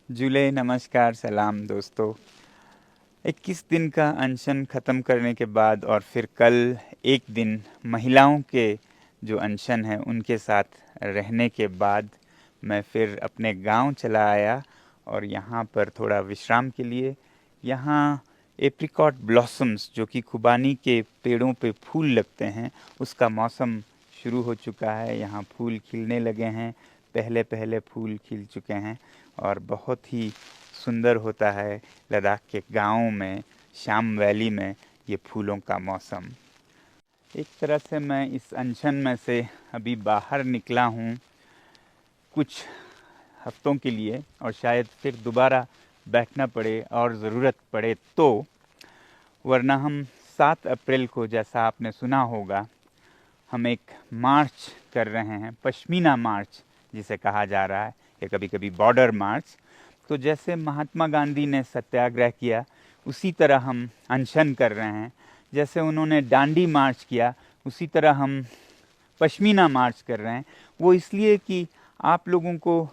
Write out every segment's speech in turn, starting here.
जुले नमस्कार सलाम दोस्तों। 21 दिन का अनशन ख़त्म करने के बाद और फिर कल एक दिन महिलाओं के जो अनशन है उनके साथ रहने के बाद मैं फिर अपने गांव चला आया और यहाँ पर थोड़ा विश्राम के लिए। यहाँ एप्रिकॉट ब्लॉसम्स जो कि खुबानी के पेड़ों पे फूल लगते हैं उसका मौसम शुरू हो चुका है। यहाँ फूल खिलने लगे हैं, पहले पहले फूल खिल चुके हैं और बहुत ही सुंदर होता है लद्दाख के गाँव में, श्याम वैली में ये फूलों का मौसम। एक तरह से मैं इस अनशन में से अभी बाहर निकला हूँ कुछ हफ्तों के लिए और शायद फिर दोबारा बैठना पड़े और ज़रूरत पड़े तो, वरना हम 7 अप्रैल को, जैसा आपने सुना होगा, हम एक मार्च कर रहे हैं, पश्मीना मार्च जिसे कहा जा रहा है, या कभी कभी बॉर्डर मार्च। तो जैसे महात्मा गांधी ने सत्याग्रह किया उसी तरह हम अनशन कर रहे हैं। जैसे उन्होंने डांडी मार्च किया उसी तरह हम पश्मीना मार्च कर रहे हैं। वो इसलिए कि आप लोगों को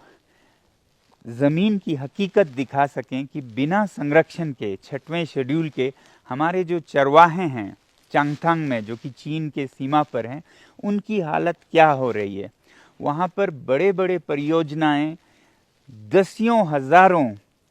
ज़मीन की हकीकत दिखा सकें कि बिना संरक्षण के 6वें शेड्यूल के हमारे जो चरवाहे हैं चांगथांग में, जो कि चीन के सीमा पर हैं, उनकी हालत क्या हो रही है। वहाँ पर बड़े बड़े परियोजनाएं दसियों हज़ारों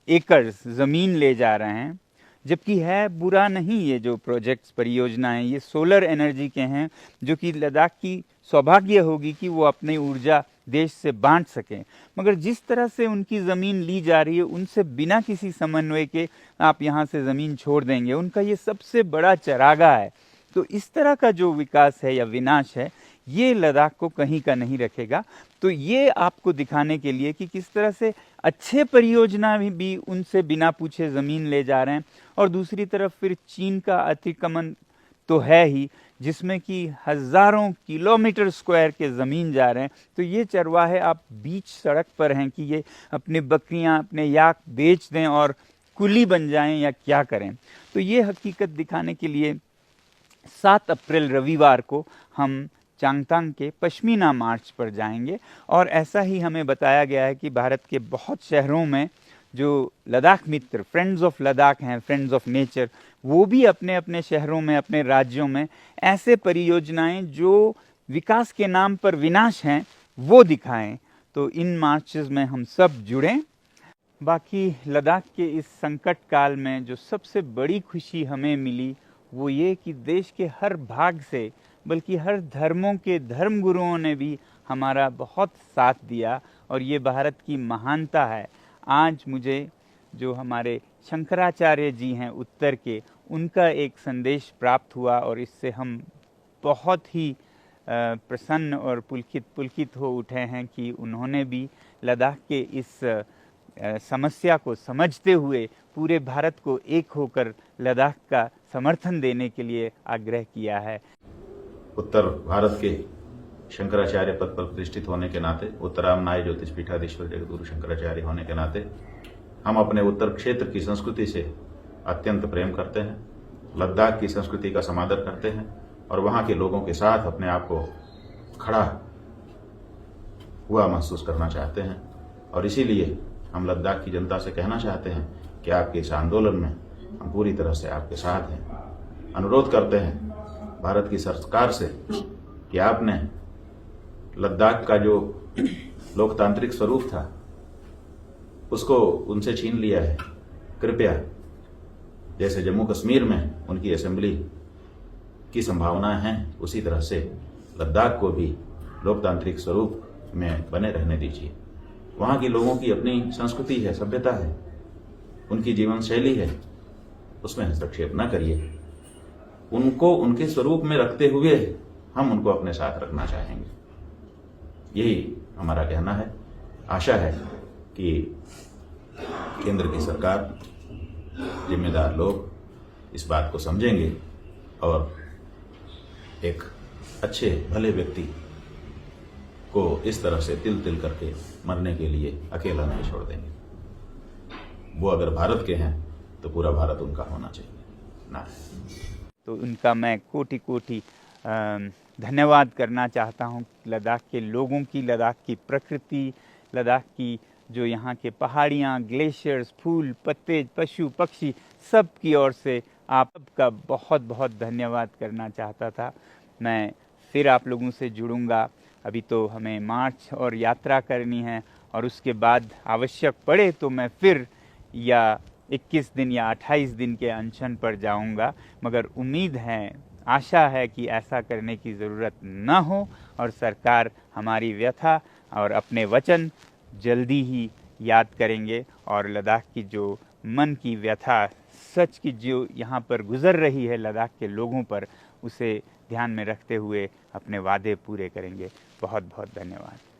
एकड़ ज़मीन ले जा रहे हैं, जबकि है बुरा नहीं। ये जो प्रोजेक्ट्स परियोजनाएं ये सोलर एनर्जी के हैं, जो कि लद्दाख की सौभाग्य होगी कि वो अपनी ऊर्जा देश से बांट सकें। मगर जिस तरह से उनकी ज़मीन ली जा रही है, उनसे बिना किसी समन्वय के आप यहाँ से ज़मीन छोड़ देंगे, उनका ये सबसे बड़ा चरागा है। तो इस तरह का जो विकास है या विनाश है, ये लद्दाख को कहीं का नहीं रखेगा। तो ये आपको दिखाने के लिए कि किस तरह से अच्छे परियोजना भी उनसे बिना पूछे ज़मीन ले जा रहे हैं, और दूसरी तरफ फिर चीन का अतिक्रमण तो है ही, जिसमें कि हज़ारों किलोमीटर स्क्वायर के ज़मीन जा रहे हैं। तो ये चरवाहे आप बीच सड़क पर हैं कि ये अपनी बकरियां, अपने याक बेच दें और कुली बन जाएं या क्या करें। तो ये हकीकत दिखाने के लिए 7 अप्रैल रविवार को हम चांगथांग के पश्मीना मार्च पर जाएंगे। और ऐसा ही हमें बताया गया है कि भारत के बहुत शहरों में जो लद्दाख मित्र, फ्रेंड्स ऑफ लद्दाख हैं, फ्रेंड्स ऑफ नेचर, वो भी अपने अपने शहरों में, अपने राज्यों में ऐसे परियोजनाएं जो विकास के नाम पर विनाश हैं वो दिखाएं। तो इन मार्चेस में हम सब जुड़ें। बाकी लद्दाख के इस संकट काल में जो सबसे बड़ी खुशी हमें मिली वो ये कि देश के हर भाग से, बल्कि हर धर्मों के धर्मगुरुओं ने भी हमारा बहुत साथ दिया, और ये भारत की महानता है। आज मुझे जो हमारे शंकराचार्य जी हैं उत्तर के, उनका एक संदेश प्राप्त हुआ और इससे हम बहुत ही प्रसन्न और पुलकित हो उठे हैं कि उन्होंने भी लद्दाख के इस समस्या को समझते हुए पूरे भारत को एक होकर लद्दाख का समर्थन देने के लिए आग्रह किया है। उत्तर भारत के शंकराचार्य पद पर प्रतिष्ठित होने के नाते, उत्तरामनाय ज्योतिष पीठाधीश्वर जगद्गुरु शंकराचार्य होने के नाते हम अपने उत्तर क्षेत्र की संस्कृति से अत्यंत प्रेम करते हैं, लद्दाख की संस्कृति का समादर करते हैं और वहाँ के लोगों के साथ अपने आप को खड़ा हुआ महसूस करना चाहते हैं। और इसीलिए हम लद्दाख की जनता से कहना चाहते हैं कि आपके इस आंदोलन में हम पूरी तरह से आपके साथ हैं। अनुरोध करते हैं भारत की सरकार से कि आपने लद्दाख का जो लोकतांत्रिक स्वरूप था उसको उनसे छीन लिया है। कृपया जैसे जम्मू कश्मीर में उनकी असेंबली की संभावनाएं हैं, उसी तरह से लद्दाख को भी लोकतांत्रिक स्वरूप में बने रहने दीजिए। वहाँ के लोगों की अपनी संस्कृति है, सभ्यता है, उनकी जीवन शैली है, उसमें हस्तक्षेप न करिए। उनको उनके स्वरूप में रखते हुए हम उनको अपने साथ रखना चाहेंगे, यही हमारा कहना है। आशा है कि केंद्र की सरकार, जिम्मेदार लोग इस बात को समझेंगे और एक अच्छे भले व्यक्ति को इस तरह से तिल तिल करके मरने के लिए अकेला नहीं छोड़ देंगे। वो अगर भारत के हैं तो पूरा भारत उनका होना चाहिए ना। तो उनका मैं कोटि कोटि धन्यवाद करना चाहता हूँ। लद्दाख के लोगों की, लद्दाख की प्रकृति, लद्दाख की जो यहाँ के पहाड़ियाँ, ग्लेशियर्स, फूल, पत्ते, पशु, पक्षी, सब की ओर से आप सबका बहुत बहुत धन्यवाद करना चाहता था। मैं फिर आप लोगों से जुड़ूंगा। अभी तो हमें मार्च और यात्रा करनी है, और उसके बाद आवश्यक पड़े तो मैं फिर या 21 दिन या 28 दिन के अनशन पर जाऊंगा। मगर उम्मीद है, आशा है कि ऐसा करने की ज़रूरत न हो, और सरकार हमारी व्यथा और अपने वचन जल्दी ही याद करेंगे, और लद्दाख की जो मन की व्यथा, सच की जो यहाँ पर गुजर रही है लद्दाख के लोगों पर, उसे ध्यान में रखते हुए अपने वादे पूरे करेंगे। बहुत बहुत धन्यवाद।